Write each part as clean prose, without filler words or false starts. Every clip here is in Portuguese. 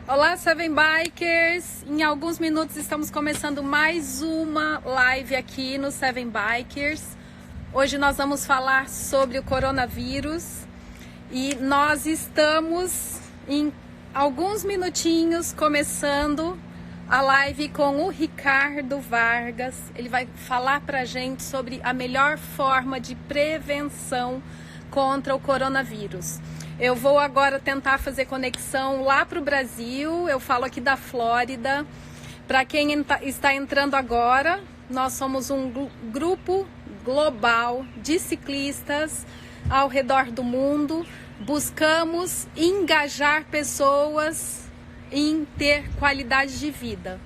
Olá, Seven Bikers! Em alguns minutos estamos começando mais uma live aqui no Seven Bikers. Hoje nós vamos falar sobre o coronavírus e nós estamos em alguns minutinhos começando a live com o Ricardo Vargas. Ele vai falar pra gente sobre a melhor forma de prevenção contra o coronavírus. Eu vou agora tentar fazer conexão lá para o Brasil. Eu falo aqui da Flórida. Para quem está entrando agora, nós somos um grupo global de ciclistas ao redor do mundo. Buscamos engajar pessoas em ter qualidade de vida.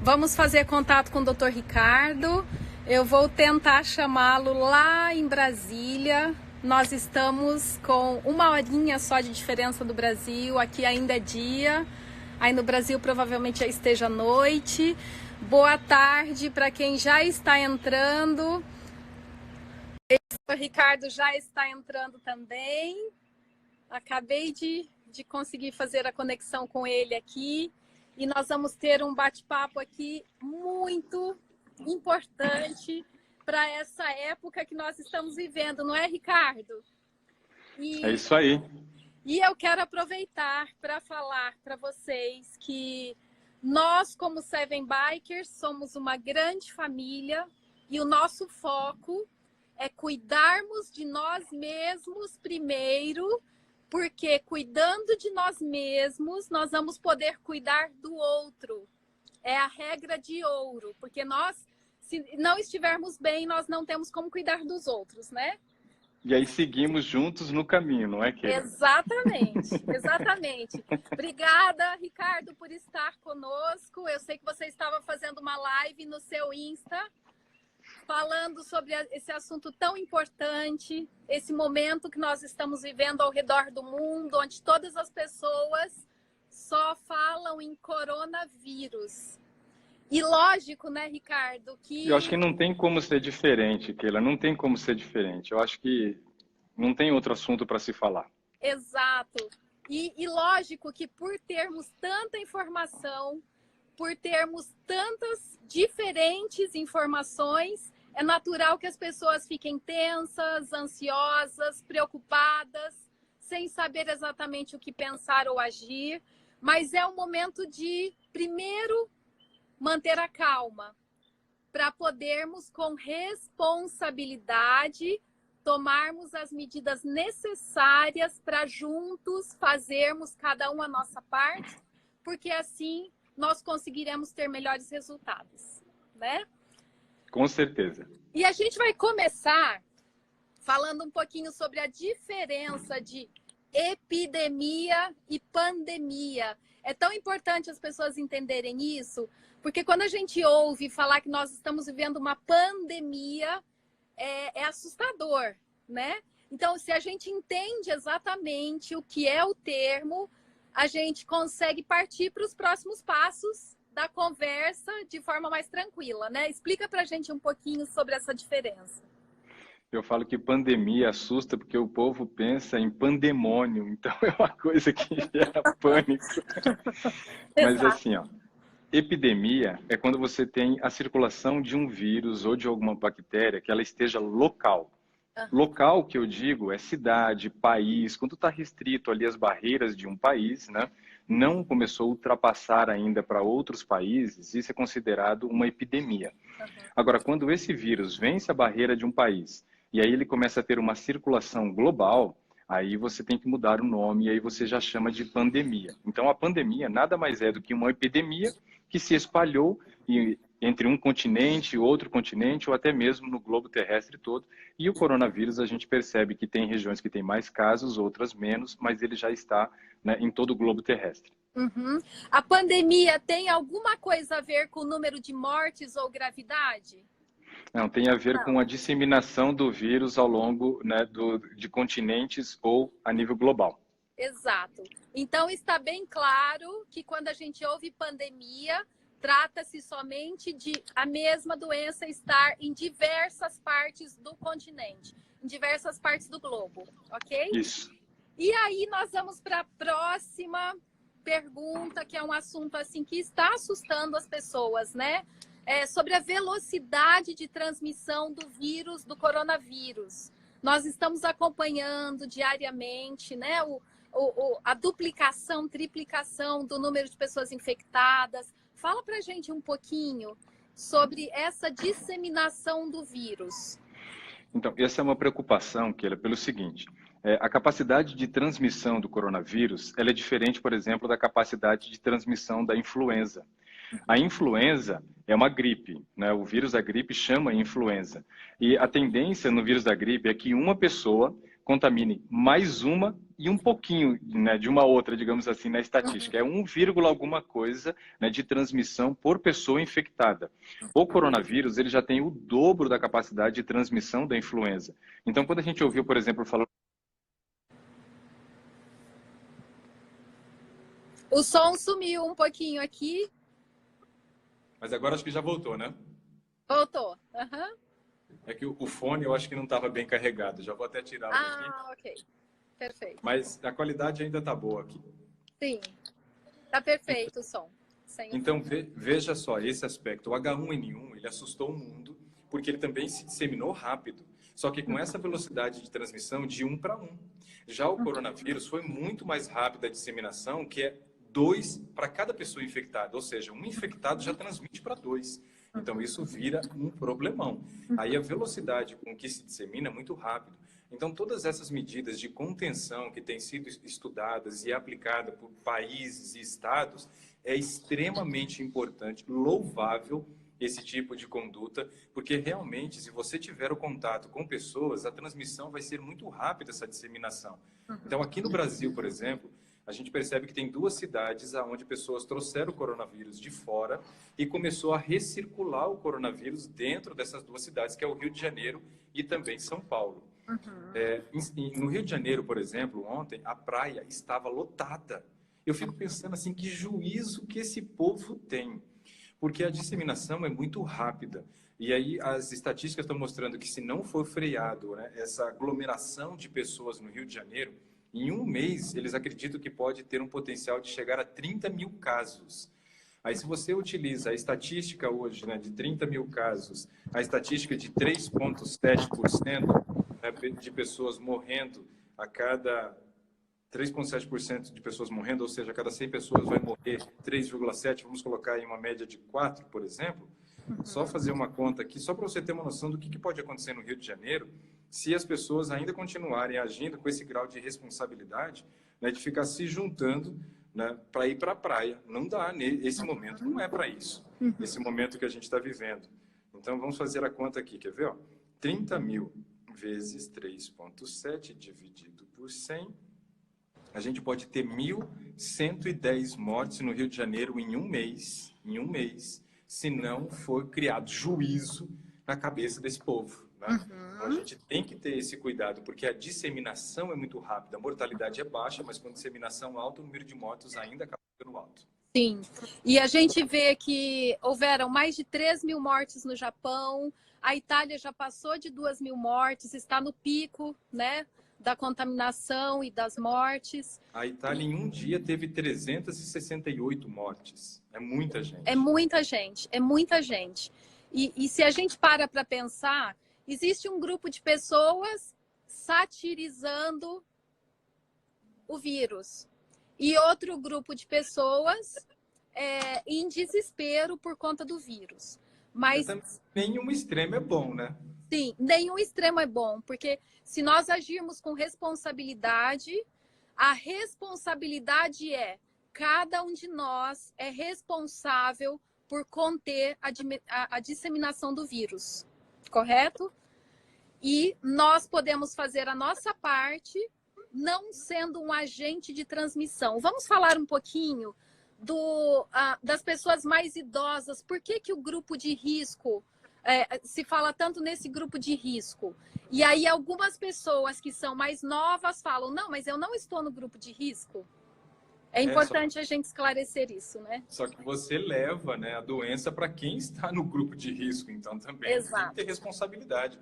Vamos fazer contato com o Dr. Ricardo. Eu vou tentar chamá-lo lá em Brasília. Nós estamos com 1 horinha só de diferença do Brasil. Aqui ainda é dia. Aí no Brasil provavelmente já esteja noite. Boa tarde para quem já está entrando. O Ricardo já está entrando também. Acabei de conseguir fazer a conexão com ele aqui. E nós vamos ter um bate-papo aqui muito importante para essa época que nós estamos vivendo, não é, Ricardo? É isso aí. E eu quero aproveitar para falar para vocês que nós, como Seven Bikers, somos uma grande família e o nosso foco é cuidarmos de nós mesmos primeiro, porque cuidando de nós mesmos, nós vamos poder cuidar do outro. É a regra de ouro, porque nós, se não estivermos bem, nós não temos como cuidar dos outros, né? E aí seguimos juntos no caminho, não é, Keila? Exatamente, exatamente. Obrigada, Ricardo, por estar conosco. Eu sei que você estava fazendo uma live no seu Insta, falando sobre esse assunto tão importante, esse momento que nós estamos vivendo ao redor do mundo, onde todas as pessoas só falam em coronavírus. E lógico, né, Ricardo, que... Eu acho que não tem como ser diferente, Keila, não tem como ser diferente. Eu acho que não tem outro assunto para se falar. Exato. E lógico que por termos tanta informação, por termos tantas diferentes informações, é natural que as pessoas fiquem tensas, ansiosas, preocupadas, sem saber exatamente o que pensar ou agir. Mas é um momento de, primeiro, manter a calma, para podermos, com responsabilidade, tomarmos as medidas necessárias para juntos fazermos cada um a nossa parte, porque assim nós conseguiremos ter melhores resultados, né? Com certeza. E a gente vai começar falando um pouquinho sobre a diferença de epidemia e pandemia. É tão importante as pessoas entenderem isso, porque quando a gente ouve falar que nós estamos vivendo uma pandemia, é assustador, né? Então, se a gente entende exatamente o que é o termo, a gente consegue partir para os próximos passos da conversa de forma mais tranquila, né? Explica para a gente um pouquinho sobre essa diferença. Eu falo que pandemia assusta porque o povo pensa em pandemônio, então é uma coisa que gera pânico. Mas assim, ó, epidemia é quando você tem a circulação de um vírus ou de alguma bactéria que ela esteja local. Local, que eu digo, é cidade, país, quando está restrito ali as barreiras de um país, né? Não começou a ultrapassar ainda para outros países, isso é considerado uma epidemia. Agora, quando esse vírus vence a barreira de um país e aí ele começa a ter uma circulação global, aí você tem que mudar o nome e aí você já chama de pandemia. Então, a pandemia nada mais é do que uma epidemia que se espalhou entre um continente, outro continente, ou até mesmo no globo terrestre todo. E o coronavírus, a gente percebe que tem regiões que têm mais casos, outras menos, mas ele já está, né, em todo o globo terrestre. Uhum. A pandemia tem alguma coisa a ver com o número de mortes ou gravidade? Não, tem a ver com a disseminação do vírus ao longo, né, de continentes ou a nível global. Exato. Então está bem claro que quando a gente ouve pandemia, trata-se somente de a mesma doença estar em diversas partes do continente, em diversas partes do globo, ok? Isso. E aí nós vamos para a próxima pergunta, que é um assunto assim que está assustando as pessoas, né? Sobre a velocidade de transmissão do vírus, do coronavírus. Nós estamos acompanhando diariamente, né, a duplicação, triplicação do número de pessoas infectadas. Fala pra gente um pouquinho sobre essa disseminação do vírus. Então, essa é uma preocupação, Keila, pelo seguinte, a capacidade de transmissão do coronavírus, ela é diferente, por exemplo, da capacidade de transmissão da influenza. A influenza é uma gripe, né? O vírus da gripe chama influenza. E a tendência no vírus da gripe é que uma pessoa contamine mais uma e um pouquinho, né, de uma outra, digamos assim, na estatística. É 1, alguma coisa, né, de transmissão por pessoa infectada. O coronavírus, ele já tem o dobro da capacidade de transmissão da influenza. Então, quando a gente ouviu, por exemplo, falar... O som sumiu um pouquinho aqui. Mas agora acho que já voltou, né? Voltou. Uhum. É que o fone eu acho que não estava bem carregado. Já vou até tirá-lo aqui. Ah, ok. Perfeito. Mas a qualidade ainda está boa aqui. Sim. Está perfeito o som. Então, veja só esse aspecto. O H1N1, ele assustou o mundo porque ele também se disseminou rápido. Só que com essa velocidade de transmissão de 1 para 1. Já o coronavírus foi muito mais rápida a disseminação, que é 2 para cada pessoa infectada. Ou seja, um infectado já transmite para 2. Então, isso vira um problemão. Aí a velocidade com que se dissemina é muito rápido. Então, todas essas medidas de contenção que têm sido estudadas e aplicadas por países e estados, é extremamente importante, louvável esse tipo de conduta, porque realmente, se você tiver o contato com pessoas, a transmissão vai ser muito rápida, essa disseminação. Então, aqui no Brasil, por exemplo, a gente percebe que tem 2 cidades onde pessoas trouxeram o coronavírus de fora e começou a recircular o coronavírus dentro dessas 2 cidades, que é o Rio de Janeiro e também São Paulo. No Rio de Janeiro, por exemplo, ontem, a praia estava lotada. Eu fico pensando assim, que juízo que esse povo tem. Porque a disseminação é muito rápida. E aí as estatísticas estão mostrando que se não for freado, né, essa aglomeração de pessoas no Rio de Janeiro, em um mês, eles acreditam que pode ter um potencial de chegar a 30 mil casos. Aí, se você utiliza a estatística hoje, né, de 30 mil casos, a estatística de 3,7%, né, de pessoas morrendo a cada... 3,7% de pessoas morrendo, ou seja, a cada 100 pessoas vai morrer 3,7, vamos colocar em uma média de 4, por exemplo. Só fazer uma conta aqui, só para você ter uma noção do que pode acontecer no Rio de Janeiro, se as pessoas ainda continuarem agindo com esse grau de responsabilidade, né, de ficar se juntando, né, para ir para a praia. Não dá, esse momento não é para isso, esse momento que a gente está vivendo. Então, vamos fazer a conta aqui, quer ver? 30 mil vezes 3,7 dividido por 100, a gente pode ter 1.110 mortes no Rio de Janeiro em um mês, se não for criado juízo na cabeça desse povo. Né? Então, a gente tem que ter esse cuidado, porque a disseminação é muito rápida, a mortalidade é baixa, mas com a disseminação alta, o número de mortos ainda acaba sendo alto. Sim, e a gente vê que houveram mais de 3 mil mortes no Japão, a Itália já passou de 2 mil mortes, está no pico, né, da contaminação e das mortes. A Itália, em um dia, teve 368 mortes. É muita gente. É muita gente, é muita gente. E se a gente para pensar, existe um grupo de pessoas satirizando o vírus e outro grupo de pessoas em desespero por conta do vírus. Mas nenhum extremo é bom, né? Sim, nenhum extremo é bom, porque se nós agirmos com responsabilidade, a responsabilidade cada um de nós é responsável por conter a disseminação do vírus, correto? E nós podemos fazer a nossa parte, não sendo um agente de transmissão. Vamos falar um pouquinho das pessoas mais idosas. Por que o grupo de risco... se fala tanto nesse grupo de risco. E aí algumas pessoas que são mais novas falam, não, mas eu não estou no grupo de risco. É importante a gente esclarecer isso, né? Só que você leva, né, a doença para quem está no grupo de risco, então também tem que ter responsabilidade.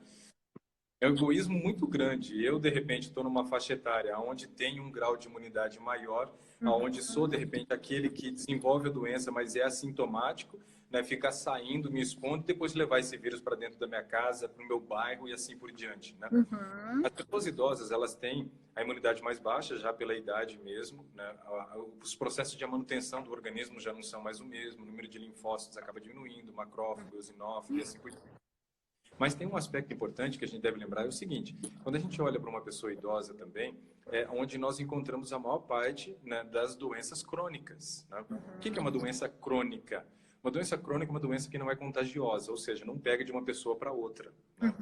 É um egoísmo muito grande. Eu, de repente, estou numa faixa etária onde tenho um grau de imunidade maior, onde sou, de repente, aquele que desenvolve a doença, mas é assintomático, né? Ficar saindo, me expondo, e depois levar esse vírus para dentro da minha casa, para o meu bairro e assim por diante, né? As pessoas idosas, elas têm a imunidade mais baixa, já pela idade mesmo, né? Os processos de manutenção do organismo já não são mais o mesmo, o número de linfócitos acaba diminuindo, macrófagos, eosinófilos e assim por diante. Mas tem um aspecto importante que a gente deve lembrar, é o seguinte: quando a gente olha para uma pessoa idosa também, é onde nós encontramos a maior parte, né, das doenças crônicas, né? O que é uma doença crônica? Uma doença crônica é uma doença que não é contagiosa, ou seja, não pega de uma pessoa para outra, né?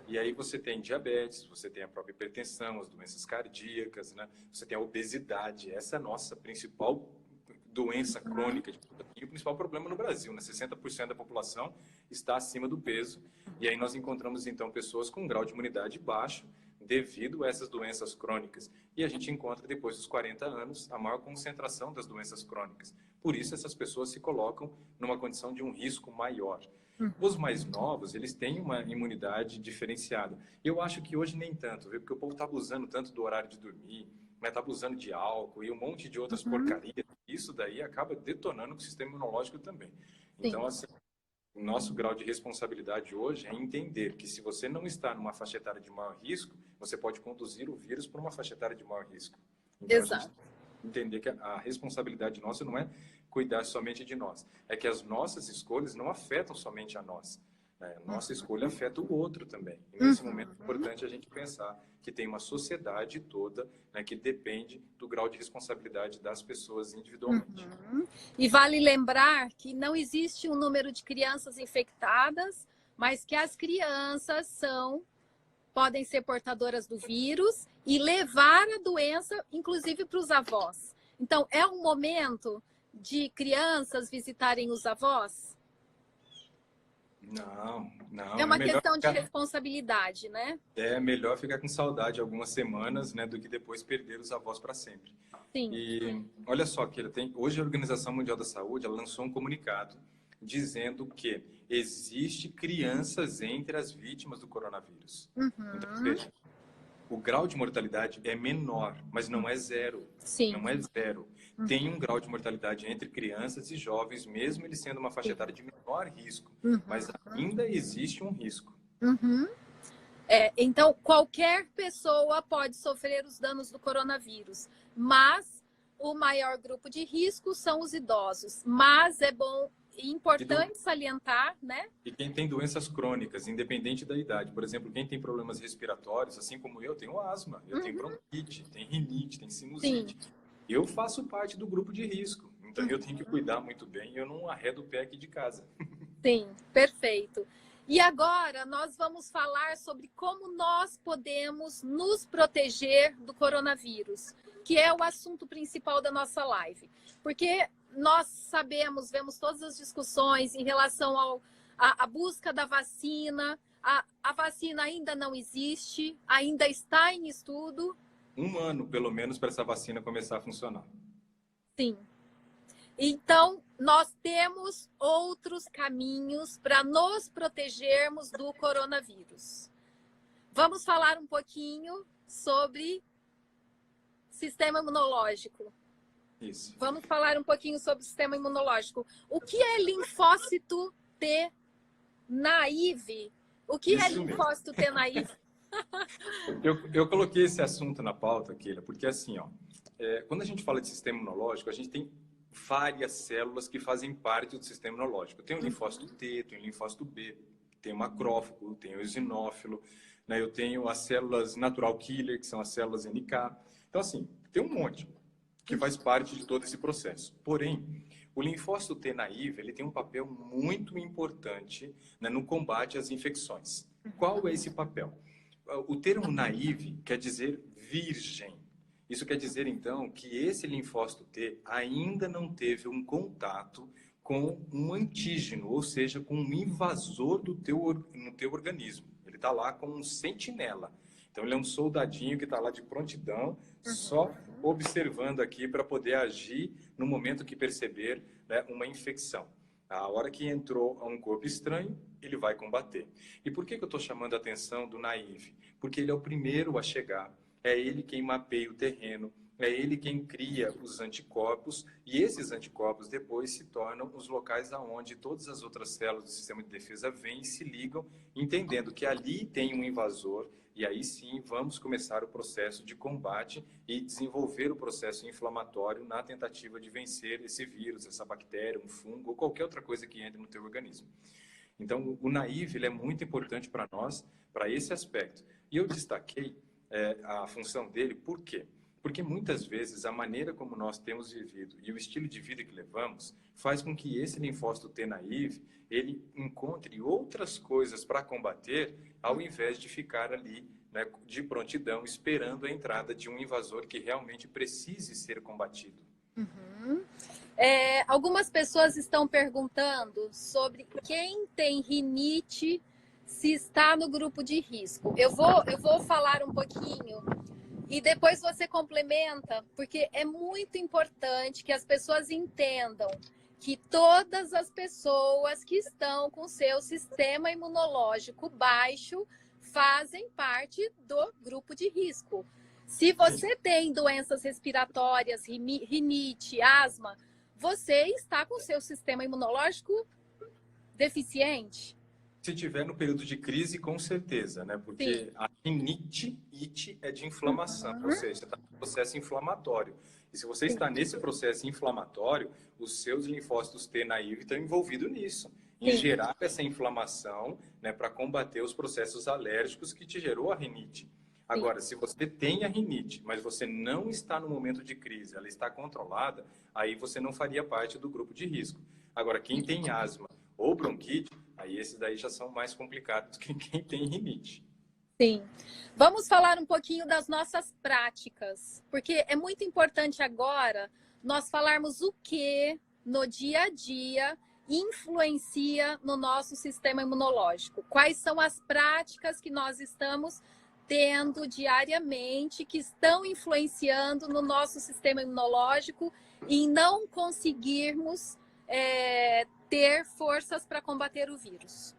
E aí você tem diabetes, você tem a própria hipertensão, as doenças cardíacas, né? Você tem a obesidade. Essa é a nossa principal doença crônica. E o principal problema no Brasil, né? 60% da população está acima do peso. E aí nós encontramos, então, pessoas com um grau de imunidade baixo devido a essas doenças crônicas. E a gente encontra, depois dos 40 anos, a maior concentração das doenças crônicas. Por isso, essas pessoas se colocam numa condição de um risco maior. Os mais novos, eles têm uma imunidade diferenciada. Eu acho que hoje nem tanto, viu? Porque o povo está abusando tanto do horário de dormir, está abusando de álcool e um monte de outras porcarias. Isso daí acaba detonando o sistema imunológico também. Então, assim, o nosso grau de responsabilidade hoje é entender que se você não está numa faixa etária de maior risco, você pode conduzir o vírus para uma faixa etária de maior risco. Então, Exato. Entender que a responsabilidade nossa não é cuidar somente de nós, é que as nossas escolhas não afetam somente a nós. Né? Nossa escolha afeta o outro também. E nesse momento é importante a gente pensar que tem uma sociedade toda, né, que depende do grau de responsabilidade das pessoas individualmente. E vale lembrar que não existe um número de crianças infectadas, mas que as crianças podem ser portadoras do vírus e levar a doença, inclusive, para os avós. Então, é um momento de crianças visitarem os avós? Não. É uma questão de responsabilidade, né? É melhor ficar com saudade algumas semanas, né, do que depois perder os avós para sempre. Sim. E olha só que hoje a Organização Mundial da Saúde ela lançou um comunicado dizendo que existe crianças entre as vítimas do coronavírus. Então, veja, o grau de mortalidade é menor, mas não é zero. Sim. Não é zero. Tem um grau de mortalidade entre crianças e jovens, mesmo ele sendo uma faixa etária de menor risco. Mas ainda existe um risco. Então, qualquer pessoa pode sofrer os danos do coronavírus, mas o maior grupo de risco são os idosos. Mas é bom e importante salientar, né? E quem tem doenças crônicas, independente da idade. Por exemplo, quem tem problemas respiratórios, assim como eu tenho asma, eu tenho bronquite, tem rinite, tem sinusite. Sim. Eu faço parte do grupo de risco. Então, eu tenho que cuidar muito bem. Eu não arredo o pé aqui de casa. Sim, perfeito. E agora nós vamos falar sobre como nós podemos nos proteger do coronavírus, que é o assunto principal da nossa live. Porque nós sabemos, vemos todas as discussões em relação à busca da vacina. A vacina ainda não existe, ainda está em estudo. Um ano, pelo menos, para essa vacina começar a funcionar. Sim. Então, nós temos outros caminhos para nos protegermos do coronavírus. Vamos falar um pouquinho sobre sistema imunológico. Isso. Vamos falar um pouquinho sobre o sistema imunológico. O que é linfócito T naive? O que é linfócito T naive? Eu coloquei esse assunto na pauta, Keila, porque assim, quando a gente fala de sistema imunológico, a gente tem várias células que fazem parte do sistema imunológico. Tem o linfócito T, tem o linfócito B, tem o macrófago, tem o eosinófilo, né? Eu tenho as células natural killer, que são as células NK. Então, assim, tem um monte que faz parte de todo esse processo. Porém, o linfócito T naive, ele tem um papel muito importante, né, no combate às infecções. Qual é esse papel? O termo naive quer dizer virgem. Isso quer dizer, então, que esse linfócito T ainda não teve um contato com um antígeno, ou seja, com um invasor no teu organismo. Ele está lá como um sentinela. Então, ele é um soldadinho que está lá de prontidão, só observando aqui para poder agir no momento que perceber, né, uma infecção. A hora que entrou um corpo estranho, ele vai combater. E por que eu estou chamando a atenção do naive? Porque ele é o primeiro a chegar, é ele quem mapeia o terreno, é ele quem cria os anticorpos, e esses anticorpos depois se tornam os locais aonde todas as outras células do sistema de defesa vêm e se ligam, entendendo que ali tem um invasor, e aí sim vamos começar o processo de combate e desenvolver o processo inflamatório na tentativa de vencer esse vírus, essa bactéria, um fungo ou qualquer outra coisa que entre no teu organismo. Então, o naive ele é muito importante para nós, para esse aspecto. E eu destaquei a função dele, por quê? Porque muitas vezes a maneira como nós temos vivido e o estilo de vida que levamos faz com que esse linfócito T naive ele encontre outras coisas para combater, ao invés de ficar ali, né, de prontidão, esperando a entrada de um invasor que realmente precise ser combatido. Uhum. Algumas pessoas estão perguntando sobre quem tem rinite, se está no grupo de risco. Eu vou falar um pouquinho e depois você complementa, porque é muito importante que as pessoas entendam que todas as pessoas que estão com seu sistema imunológico baixo fazem parte do grupo de risco. Se você tem doenças respiratórias, rinite, asma, você está com seu sistema imunológico deficiente? Se tiver no período de crise, com certeza, né? Porque sim, a rinite é de inflamação, ou seja, está no processo inflamatório. E se você está nesse processo inflamatório, os seus linfócitos T naive estão envolvidos nisso, em gerar essa inflamação, né, para combater os processos alérgicos que te gerou a rinite. Agora, se você tem a rinite, mas você não está no momento de crise, ela está controlada, aí você não faria parte do grupo de risco. Agora, quem tem asma ou bronquite, aí esses daí já são mais complicados que quem tem rinite. Sim. Vamos falar um pouquinho das nossas práticas, porque é muito importante agora nós falarmos o que no dia a dia influencia no nosso sistema imunológico. Quais são as práticas que nós estamos tendo diariamente que estão influenciando no nosso sistema imunológico em não conseguirmos ter forças para combater o vírus.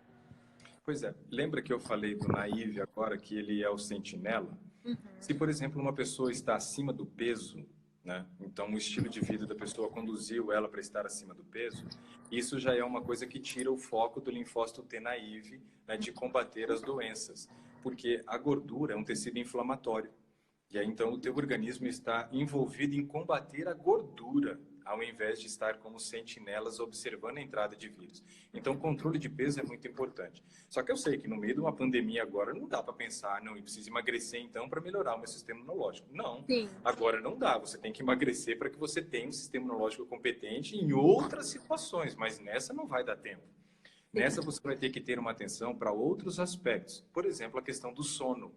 Pois é, lembra que eu falei do naive agora, que ele é o sentinela? Uhum. Se, por exemplo, uma pessoa está acima do peso, né? Então o estilo de vida da pessoa conduziu ela para estar acima do peso, isso já é uma coisa que tira o foco do linfócito T naive, né, de combater as doenças, porque a gordura é um tecido inflamatório. E aí, então, o teu organismo está envolvido em combater a gordura, ao invés de estar como sentinelas observando a entrada de vírus. Então, o controle de peso é muito importante. Só que eu sei que no meio de uma pandemia agora não dá para pensar, não, eu preciso emagrecer então para melhorar o meu sistema imunológico. Não, sim, agora não dá. Você tem que emagrecer para que você tenha um sistema imunológico competente em outras situações, mas nessa não vai dar tempo. Nessa você vai ter que ter uma atenção para outros aspectos. Por exemplo, a questão do sono.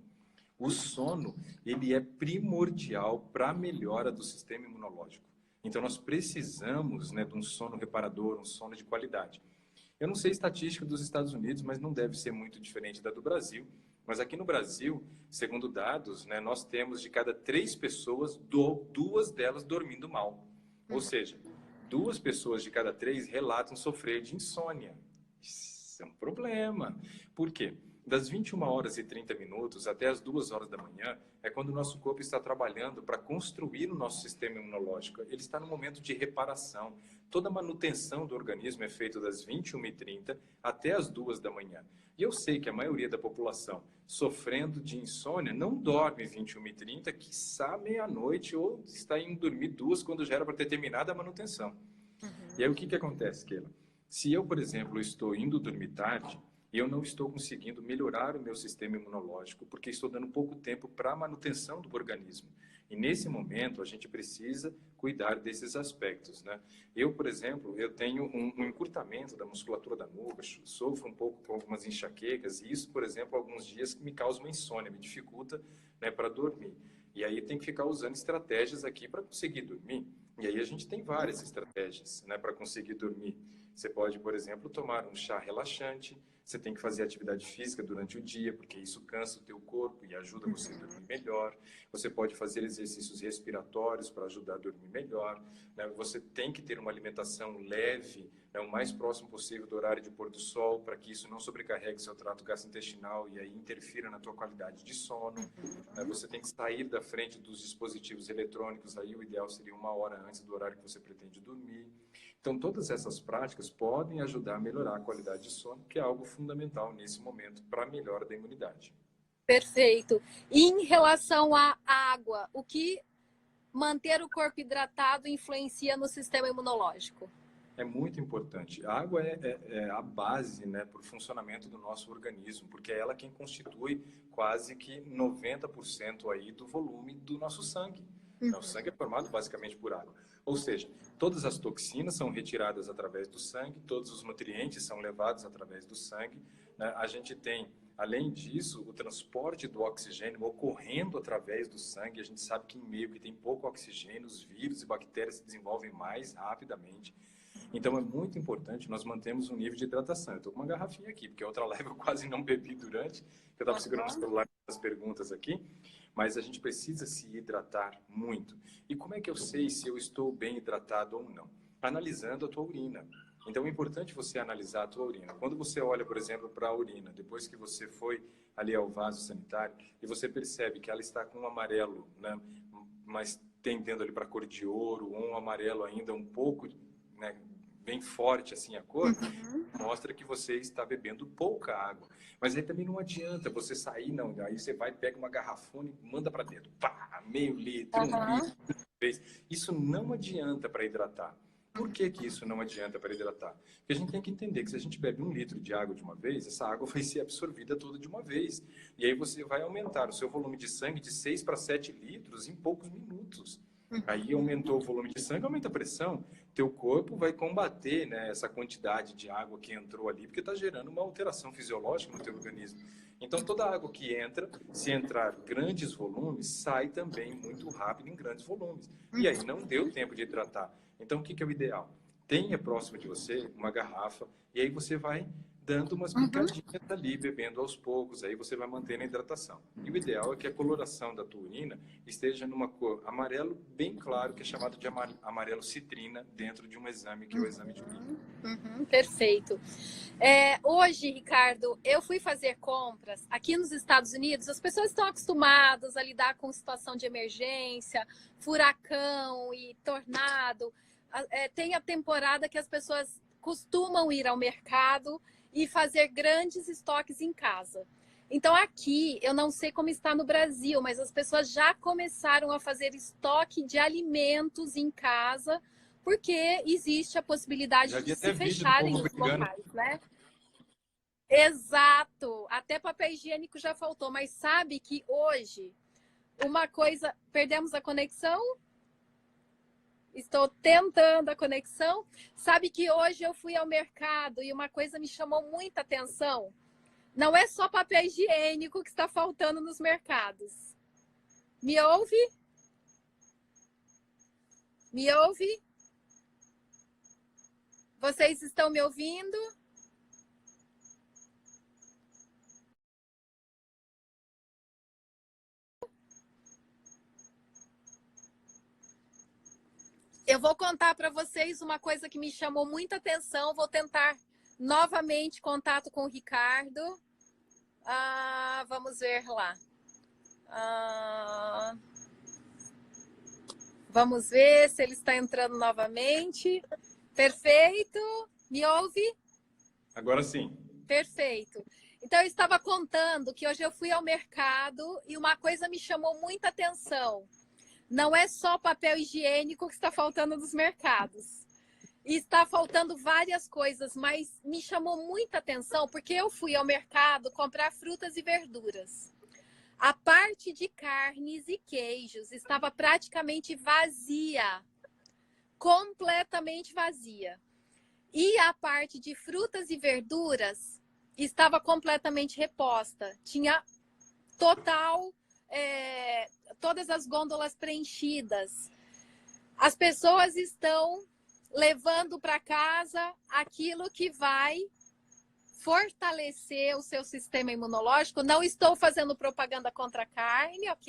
O sono, ele é primordial para a melhora do sistema imunológico. Então, nós precisamos, né, de um sono reparador, um sono de qualidade. Eu não sei a estatística dos Estados Unidos, mas não deve ser muito diferente da do Brasil. Mas aqui no Brasil, segundo dados, né, nós temos de cada 3 pessoas, 2 delas dormindo mal. Ou seja, 2 pessoas de cada 3 relatam sofrer de insônia. Isso é um problema. Por quê? Das 21 horas e 30 minutos até as 2 horas da manhã é quando o nosso corpo está trabalhando para construir o nosso sistema imunológico. Ele está no momento de reparação. Toda a manutenção do organismo é feita das 21h30 até as 2 da manhã. E eu sei que a maioria da população sofrendo de insônia não dorme 21h30, quiçá meia-noite, ou está indo dormir 2 quando já era para ter terminado a manutenção. E aí o que acontece, Keila? Se eu, por exemplo, estou indo dormir tarde, e eu não estou conseguindo melhorar o meu sistema imunológico, porque estou dando pouco tempo para a manutenção do organismo. E nesse momento, a gente precisa cuidar desses aspectos, né? Eu, por exemplo, eu tenho um encurtamento da musculatura da nuca, sofro um pouco com algumas enxaquecas, e isso, por exemplo, alguns dias me causa uma insônia, me dificulta, né, para dormir. E aí tem que ficar usando estratégias aqui para conseguir dormir. E aí a gente tem várias estratégias, né, para conseguir dormir. Você pode, por exemplo, tomar um chá relaxante, Você tem que fazer atividade física durante o dia, porque isso cansa o teu corpo e ajuda você a dormir melhor. Você pode fazer exercícios respiratórios para ajudar a dormir melhor, né? Você tem que ter uma alimentação leve, né, o mais próximo possível do horário de pôr do sol, para que isso não sobrecarregue seu trato gastrointestinal e aí interfira na tua qualidade de sono. Né? Você tem que sair da frente dos dispositivos eletrônicos, aí o ideal seria 1 hora antes do horário que você pretende dormir. Então, todas essas práticas podem ajudar a melhorar a qualidade de sono, que é algo fundamental nesse momento para a melhora da imunidade. Perfeito. E em relação à água, o que manter o corpo hidratado influencia no sistema imunológico? É muito importante. A água é a base, né, para o funcionamento do nosso organismo, porque é ela quem constitui quase que 90% aí do volume do nosso sangue. O sangue é formado basicamente por água. Ou seja, todas as toxinas são retiradas através do sangue, todos os nutrientes são levados através do sangue, né? A gente tem, além disso, o transporte do oxigênio ocorrendo através do sangue. A gente sabe que em meio que tem pouco oxigênio, os vírus e bactérias se desenvolvem mais rapidamente. Então, é muito importante nós mantermos um nível de hidratação. Eu estou com uma garrafinha aqui, porque a outra live eu quase não bebi durante, eu estava segurando o celular nas perguntas aqui, mas a gente precisa se hidratar muito. E como é que eu sei se eu estou bem hidratado ou não? Analisando a tua urina. Então, é importante você analisar a tua urina. Quando você olha, por exemplo, para a urina, depois que você foi ali ao vaso sanitário, e você percebe que ela está com um amarelo, né, mas tendendo ali para a cor de ouro, ou um amarelo ainda um pouco, né, bem forte assim a cor, mostra que você está bebendo pouca água. Mas aí também não adianta você sair, não. Aí você vai, pega uma garrafona e manda para dentro. Pá, meio litro, 1 litro. Isso não adianta para hidratar. Por que que isso não adianta para hidratar? Porque a gente tem que entender que se a gente bebe 1 litro de água de uma vez, essa água vai ser absorvida toda de uma vez. E aí você vai aumentar o seu volume de sangue de 6 para 7 litros em poucos minutos. Aí aumentou o volume de sangue, aumenta a pressão. Teu corpo vai combater, né, essa quantidade de água que entrou ali, porque está gerando uma alteração fisiológica no teu organismo. Então, toda a água que entra, se entrar grandes volumes, sai também muito rápido em grandes volumes. E aí não deu tempo de hidratar. Então, o que é o ideal? Tenha próximo de você uma garrafa e aí você vai dando umas picadinhas ali, bebendo aos poucos, aí você vai mantendo a hidratação. E o ideal é que a coloração da tua urina esteja numa cor amarelo bem claro, que é chamado de amarelo citrina, dentro de um exame, que é o exame de urina. Perfeito. Hoje, Ricardo, eu fui fazer compras aqui nos Estados Unidos. As pessoas estão acostumadas a lidar com situação de emergência, furacão e tornado. Tem a temporada que as pessoas costumam ir ao mercado e fazer grandes estoques em casa. Então, aqui, eu não sei como está no Brasil, mas as pessoas já começaram a fazer estoque de alimentos em casa, porque existe a possibilidade de se fecharem os locais, né? Exato. Até papel higiênico já faltou, mas sabe que hoje, uma coisa... Perdemos a conexão? Estou tentando a conexão. Sabe que hoje eu fui ao mercado e uma coisa me chamou muita atenção. Não é só papel higiênico que está faltando nos mercados. Me ouve? Me ouve? Vocês estão me ouvindo? Eu vou contar para vocês uma coisa que me chamou muita atenção. Vou tentar novamente contato com o Ricardo. Vamos ver lá. Vamos ver se ele está entrando novamente. Perfeito. Me ouve? Agora sim. Perfeito. Então, eu estava contando que hoje eu fui ao mercado e uma coisa me chamou muita atenção. Não é só papel higiênico que está faltando nos mercados. Está faltando várias coisas, mas me chamou muita atenção porque eu fui ao mercado comprar frutas e verduras. A parte de carnes e queijos estava praticamente vazia, completamente vazia. E a parte de frutas e verduras estava completamente reposta. Tinha todas as gôndolas preenchidas. As pessoas estão levando para casa aquilo que vai fortalecer o seu sistema imunológico. Não estou fazendo propaganda contra a carne, ok?